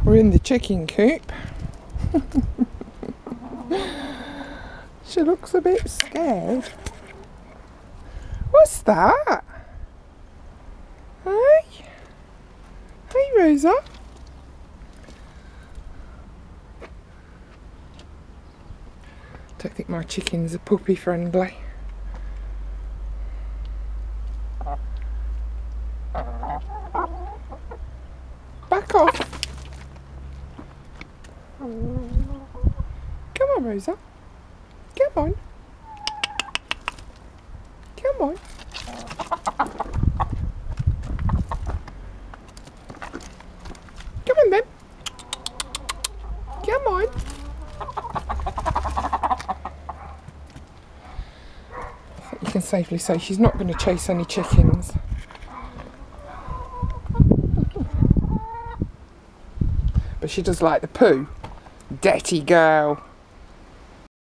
We're in the chicken coop. She looks a bit scared. What's that? Hey? Hey, Rosa? Don't think my chickens are puppy friendly. Back off. Come on, Rosa. Come on. Come on. Come on then. Come on. I think you can safely say she's not going to chase any chickens. But she does like the poo. Dirty girl.